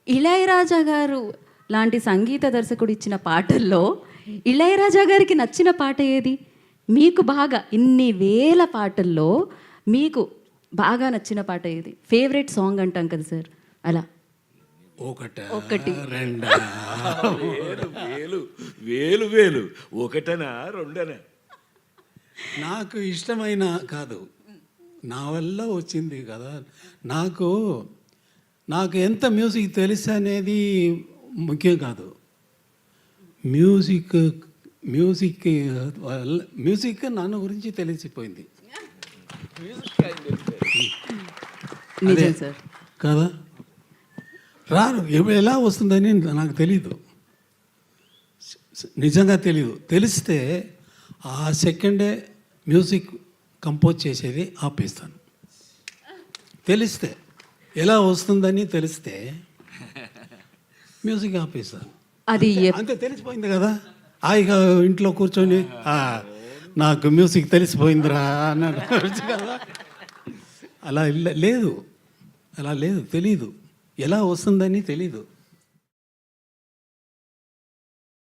ఇళయరాజా గారు లాంటి సంగీత దర్శకుడు ఇచ్చిన పాటల్లో ఇళయరాజా గారికి నచ్చిన పాట ఏది? మీకు బాగా ఇన్ని వేల పాటల్లో మీకు బాగా నచ్చిన పాట ఏది? ఫేవరెట్ సాంగ్ అంటాం కదా సార్, అలా ఒకటి రెండా వేలు వేలు వేలు ఒకటనా రెండనా? నాకు ఇష్టమైన కాదు, నా వల్ల వచ్చింది కదా. నాకు ఎంత మ్యూజిక్ తెలుసు అనేది ముఖ్యం కాదు. మ్యూజిక్ నన్ను గురించి తెలిసిపోయింది నిజం సార్ కదా. రాను ఎలా వస్తుందని నాకు తెలీదు, నిజంగా తెలీదు. తెలిస్తే ఆ సెకండే మ్యూజిక్ కంపోజ్ చేసేది ఆపేస్తాను. తెలిస్తే ఎలా వస్తుందని తెలిస్తే మ్యూజిక్ ఆపేస్తాను. అది అంతే, తెలిసిపోయింది కదా. హాయిగా ఇంట్లో కూర్చొని నాకు మ్యూజిక్ తెలిసిపోయిందిరా అన్నాడు కదా. అలా లేదు, తెలీదు, ఎలా వస్తుందని తెలీదు.